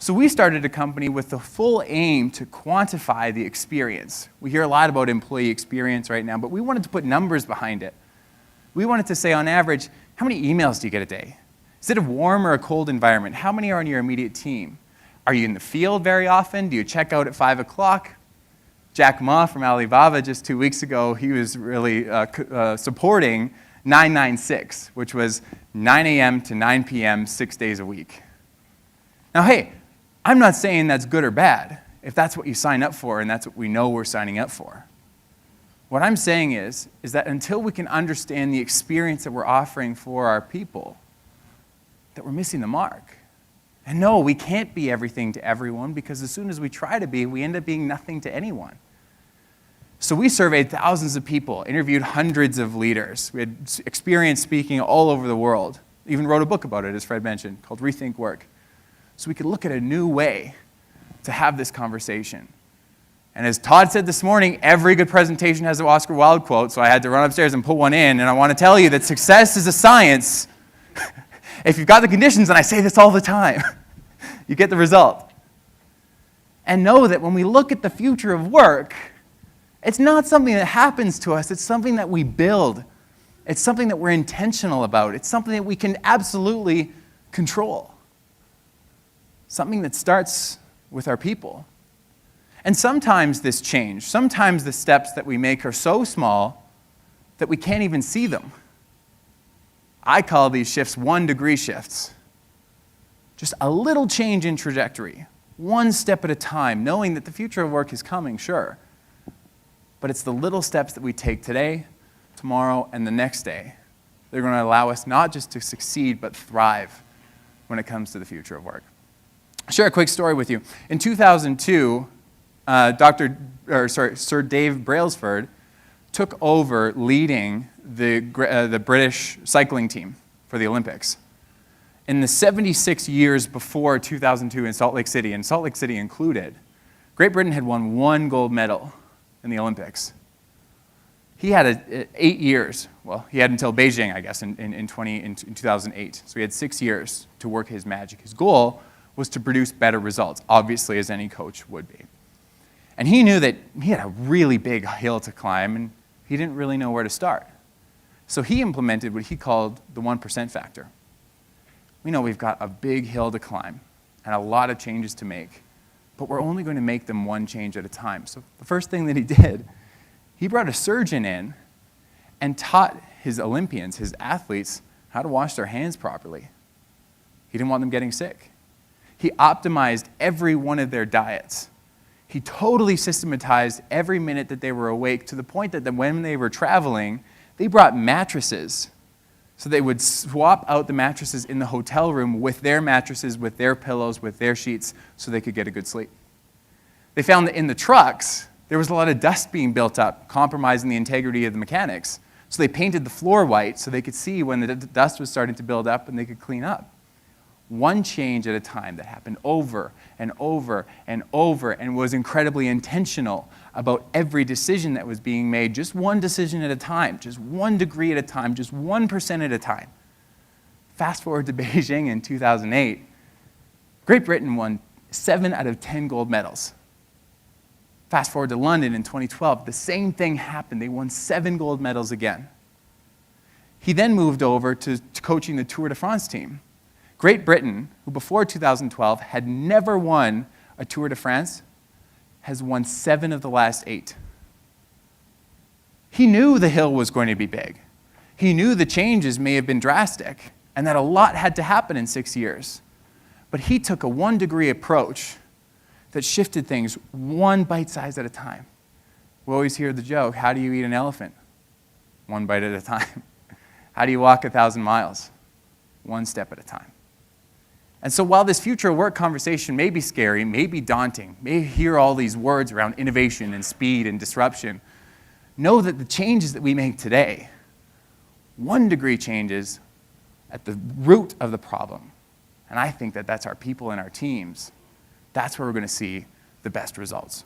So we started a company with the full aim to quantify the experience. We hear a lot about employee experience right now, but we wanted to put numbers behind it. We wanted to say, on average, how many emails do you get a day? Is it a warm or a cold environment? How many are on your immediate team? Are you in the field very often? Do you check out at 5 o'clock? Jack Ma from Alibaba just 2 weeks ago, he was really supporting 996, which was 9 a.m. to 9 p.m., 6 days a week. Now, hey, I'm not saying that's good or bad, if that's what you sign up for and that's what we know we're signing up for. What I'm saying is that until we can understand the experience that we're offering for our people, that we're missing the mark. And no, we can't be everything to everyone, because as soon as we try to be, we end up being nothing to anyone. So we surveyed thousands of people, interviewed hundreds of leaders. We had experience speaking all over the world. Even wrote a book about it, as Fred mentioned, called Rethink Work. So we could look at a new way to have this conversation. And as Todd said this morning, every good presentation has an Oscar Wilde quote, so I had to run upstairs and put one in, and I want to tell you that success is a science. If you've got the conditions, and I say this all the time, you get the result. And know that when we look at the future of work, it's not something that happens to us, it's something that we build. It's something that we're intentional about. It's something that we can absolutely control. Something that starts with our people. And sometimes this change, sometimes the steps that we make are so small that we can't even see them. I call these shifts 1-degree shifts. Just a little change in trajectory, one step at a time, knowing that the future of work is coming, sure. But it's the little steps that we take today, tomorrow, and the next day that are going to allow us not just to succeed, but thrive when it comes to the future of work. I'll share a quick story with you. In 2002, Sir Dave Brailsford took over leading the British cycling team for the Olympics. In the 76 years before 2002 in Salt Lake City, and Salt Lake City included, Great Britain had won 1 gold medal in the Olympics. He had 8 years. Well, he had until Beijing, I guess, in 2008. So he had 6 years to work his magic. His goal was to produce better results, obviously, as any coach would be. And he knew that he had a really big hill to climb, and he didn't really know where to start. So he implemented what he called the 1% factor. We know we've got a big hill to climb and a lot of changes to make, but we're only going to make them one change at a time. So the first thing that he did, he brought a surgeon in and taught his Olympians, his athletes, how to wash their hands properly. He didn't want them getting sick. He optimized every one of their diets. He totally systematized every minute that they were awake, to the point that when they were traveling, they brought mattresses. So they would swap out the mattresses in the hotel room with their mattresses, with their pillows, with their sheets, so they could get a good sleep. They found that in the trucks, there was a lot of dust being built up, compromising the integrity of the mechanics. So they painted the floor white so they could see when the dust was starting to build up and they could clean up. One change at a time that happened over and over and over, and was incredibly intentional about every decision that was being made, just one decision at a time, just 1 degree at a time, just 1% at a time. Fast forward to Beijing in 2008, Great Britain won 7 out of 10 gold medals. Fast forward to London in 2012, the same thing happened. They won 7 gold medals again. He then moved over to coaching the Tour de France team. Great Britain, who before 2012 had never won a Tour de France, has won 7 of the last 8. He knew the hill was going to be big. He knew the changes may have been drastic, and that a lot had to happen in 6 years. But he took a 1-degree approach that shifted things one bite size at a time. We always hear the joke, how do you eat an elephant? 1 bite at a time. How do you walk 1,000 miles? 1 step at a time. And so while this future of work conversation may be scary, may be daunting, may hear all these words around innovation and speed and disruption, know that the changes that we make today, 1-degree changes at the root of the problem. And I think that that's our people and our teams. That's where we're going to see the best results.